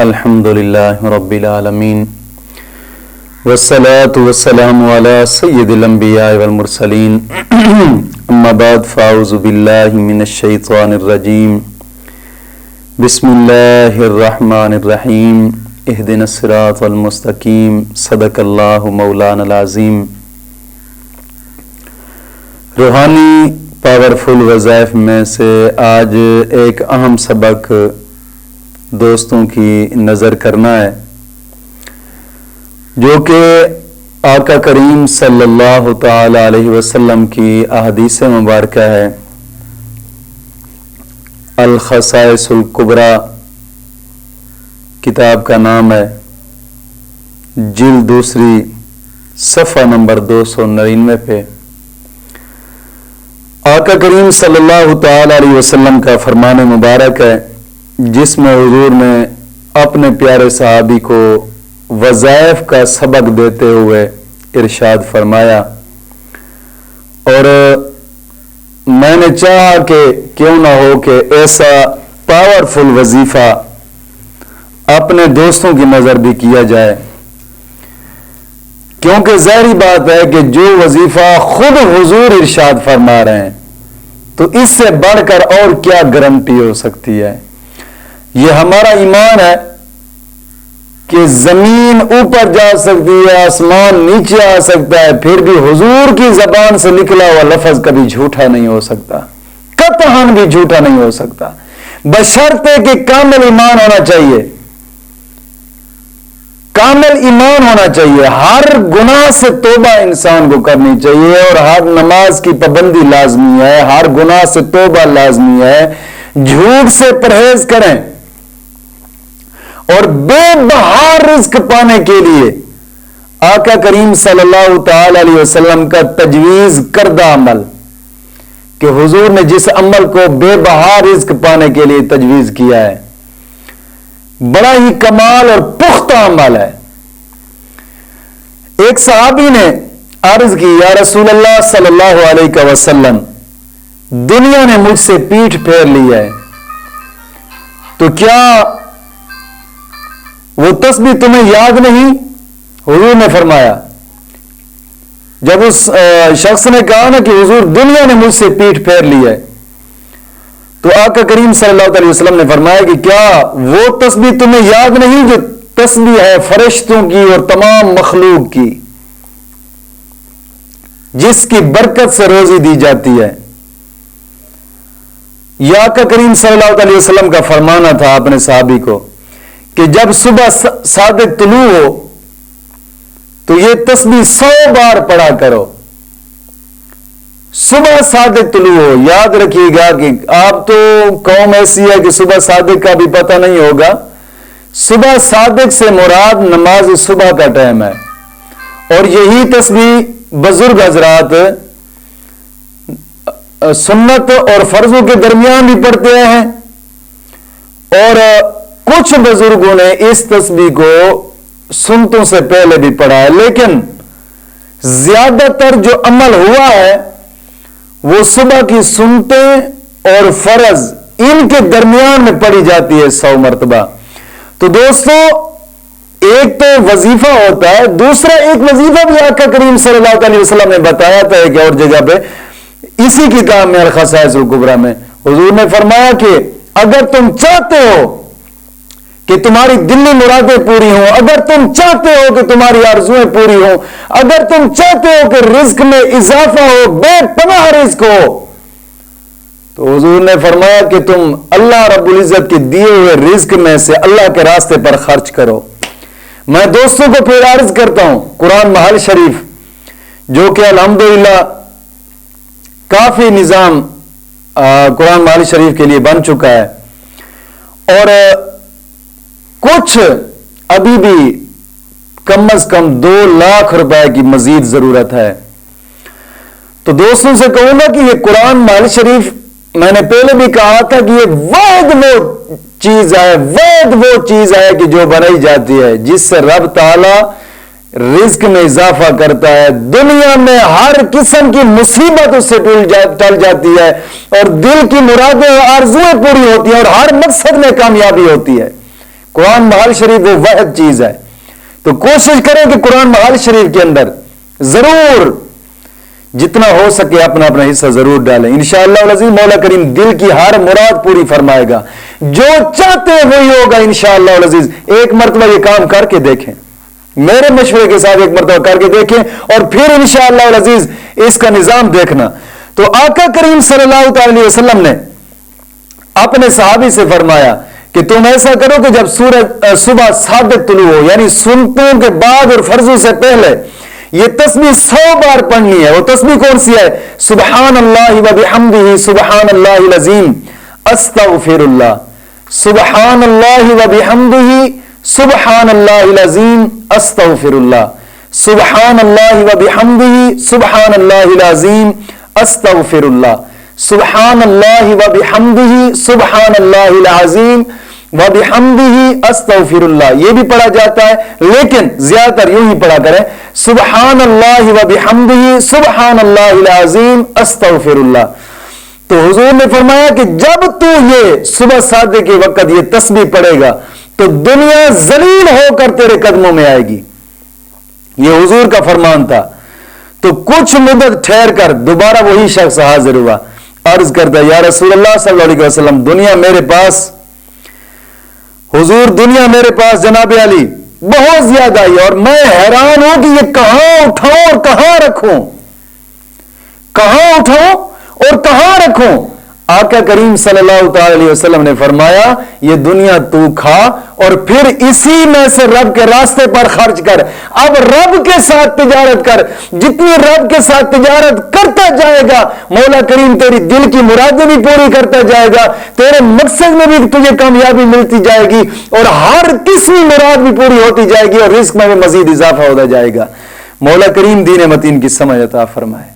الحمدللہ رب العالمین والصلاة والسلام علی سید الانبیاء والمرسلین اما بعد فاعوذ باللہ من الشیطان الرجیم بسم اللہ الرحمن الرحیم اہدنا الصراط المستقیم صدق اللہ مولانا العظیم۔ روحانی پاورفل وظائف میں سے آج ایک اہم سبق دوستوں کی نظر کرنا ہے، جو کہ آقا کریم صلی اللہ تعالی علیہ وسلم کی احادیث مبارکہ ہے۔ الخصائص الکبریٰ کتاب کا نام ہے، جلد دوسری صفحہ نمبر 299 پہ آقا کریم صلی اللہ تعالی علیہ وسلم کا فرمان مبارک ہے، جس میں حضور نے اپنے پیارے صحابی کو وظائف کا سبق دیتے ہوئے ارشاد فرمایا، اور میں نے چاہا کہ کیوں نہ ہو کہ ایسا پاورفل وظیفہ اپنے دوستوں کی نظر بھی کیا جائے، کیونکہ ظاہری بات ہے کہ جو وظیفہ خود حضور ارشاد فرما رہے ہیں تو اس سے بڑھ کر اور کیا گارنٹی ہو سکتی ہے۔ یہ ہمارا ایمان ہے کہ زمین اوپر جا سکتی ہے، آسمان نیچے آ سکتا ہے، پھر بھی حضور کی زبان سے نکلا ہوا لفظ کبھی جھوٹا نہیں ہو سکتا، قطعاً بھی جھوٹا نہیں ہو سکتا، بشرطے کہ کامل ایمان ہونا چاہیے، کامل ایمان ہونا چاہیے۔ ہر گناہ سے توبہ انسان کو کرنی چاہیے، اور ہر نماز کی پابندی لازمی ہے، ہر گناہ سے توبہ لازمی ہے، جھوٹ سے پرہیز کریں، اور بے بہار رزق پانے کے لیے آقا کریم صلی اللہ تعالی علیہ وسلم کا تجویز کردہ عمل، کہ حضور نے جس عمل کو بے بہار رزق پانے کے لیے تجویز کیا ہے، بڑا ہی کمال اور پختہ عمل ہے۔ ایک صحابی نے عرض کی، یا رسول اللہ صلی اللہ علیہ وسلم، دنیا نے مجھ سے پیٹھ پھیر لی ہے، تو کیا وہ تسبیح تمہیں یاد نہیں؟ حضور نے فرمایا، جب اس شخص نے کہا نا کہ حضور دنیا نے مجھ سے پیٹھ پھیر لی ہے، تو آقا کریم صلی اللہ علیہ وسلم نے فرمایا کہ کیا وہ تسبیح تمہیں یاد نہیں جو تسبیح ہے فرشتوں کی اور تمام مخلوق کی، جس کی برکت سے روزی دی جاتی ہے۔ یہ آقا کریم صلی اللہ علیہ وسلم کا فرمانا تھا اپنے صحابی کو کہ جب صبح صادق طلوع ہو تو یہ تسبیح 100 بار پڑھا کرو۔ صبح صادق طلوع ہو، یاد رکھیے گا کہ آپ تو قوم ایسی ہے کہ صبح صادق کا بھی پتہ نہیں ہوگا۔ صبح صادق سے مراد نماز صبح کا ٹائم ہے، اور یہی تسبیح بزرگ حضرات سنت اور فرضوں کے درمیان بھی پڑھتے ہیں، اور کچھ بزرگوں نے اس تسبیح کو سنتوں سے پہلے بھی پڑھا ہے، لیکن زیادہ تر جو عمل ہوا ہے وہ صبح کی سنتیں اور فرض ان کے درمیان میں پڑھی جاتی ہے 100 مرتبہ۔ تو دوستو، ایک تو وظیفہ ہوتا ہے، دوسرا ایک وظیفہ بھی آقا کریم صلی اللہ علیہ وسلم نے بتایا تھا ایک اور جگہ پہ، اسی کتاب میں الخصائص الکبریٰ میں حضور نے فرمایا کہ اگر تم چاہتے ہو کہ تمہاری دلی مرادیں پوری ہوں، اگر تم چاہتے ہو کہ تمہاری آرزویں پوری ہوں، اگر تم چاہتے ہو کہ رزق میں اضافہ ہو، بے پناہ رزق ہو، تو حضور نے فرمایا کہ تم اللہ رب العزت کے دیے ہوئے رزق میں سے اللہ کے راستے پر خرچ کرو۔ میں دوستوں کو پھر عرض کرتا ہوں، قرآن محل شریف جو کہ الحمدللہ کافی نظام قرآن محل شریف کے لیے بن چکا ہے، اور کچھ ابھی بھی کم از کم 2 لاکھ روپے کی مزید ضرورت ہے۔ تو دوستوں سے کہوں گا کہ یہ قرآن محل شریف، میں نے پہلے بھی کہا تھا کہ یہ واحد وہ چیز ہے کہ جو بنائی جاتی ہے جس سے رب تعالی رزق میں اضافہ کرتا ہے، دنیا میں ہر قسم کی مصیبت اس سے ٹل جاتی ہے، اور دل کی مرادیں اور آرزویں پوری ہوتی ہیں، اور ہر مقصد میں کامیابی ہوتی ہے۔ قرآن محال شریف وہ واحد چیز ہے. تو کوشش کریں کہ قرآن محال شریف کے اندر ضرور جتنا ہو سکے اپنا اپنا حصہ ضرور ڈالیں. انشاءاللہ العزیز مولا کریم دل کی ہر مراد پوری فرمائے گا. جو چاہتے ہیں وہی ہوگا انشاءاللہ العزیز. ایک مرتبہ یہ کام کر کے دیکھیں, میرے مشورے کے ساتھ ایک مرتبہ کر کے دیکھیں, اور پھر انشاءاللہ العزیز اس کا نظام دیکھنا. تو آقا کریم صلی اللہ علیہ وسلم نے اپنے صحابی سے فرمایا کہ تم ایسا کرو کہ جب سورج صبح صادق طلوع ہو, یعنی سنتوں کے بعد اور فرضوں سے پہلے, یہ تسبیح 100 بار پڑھنی ہے. وہ تسبیح کون سی ہے؟ سبحان اللہ و بحمدہ سبحان اللہ العظیم استغفر اللہ, سبحان اللہ و بحمدہ سبحان اللہ العظیم استغفر اللہ, سبحان اللہ و بحمدہ سبحان اللہ العظیم استغفر اللہ, سبحان اللہ و بحمدہ سبحان اللہ العظیم و بحمدہ استغفر اللہ. یہ بھی پڑھا جاتا ہے, لیکن زیادہ تر یوں ہی پڑھا کریں, سبحان اللہ و بحمدہ سبحان اللہ العظیم استغفر اللہ. تو حضور نے فرمایا کہ جب تو یہ صبح صادق کے وقت یہ تسبیح پڑھے گا تو دنیا ذلیل ہو کر تیرے قدموں میں آئے گی. یہ حضور کا فرمان تھا. تو کچھ مدت ٹھہر کر دوبارہ وہی شخص حاضر ہوا, عرض کرتا یا رسول اللہ صلی اللہ علیہ وسلم دنیا میرے پاس, حضور دنیا میرے پاس جناب علی بہت زیادہ آئی اور میں حیران ہوں کہ یہ کہاں اٹھاؤں اور کہاں رکھوں, کہاں اٹھاؤں اور کہاں رکھوں. آقا کریم صلی اللہ تعالی علیہ وسلم نے فرمایا یہ دنیا تو کھا اور پھر اسی میں سے رب کے راستے پر خرچ کر. اب رب کے ساتھ تجارت کر, جتنی رب کے ساتھ تجارت کرتا جائے گا مولا کریم تیری دل کی مرادیں بھی پوری کرتا جائے گا, تیرے مقصد میں بھی تجھے کامیابی ملتی جائے گی اور ہر قسمی مراد بھی پوری ہوتی جائے گی اور رزق میں بھی مزید اضافہ ہوتا جائے گا. مولا کریم دین متین کی سمجھ عطا فرمائے.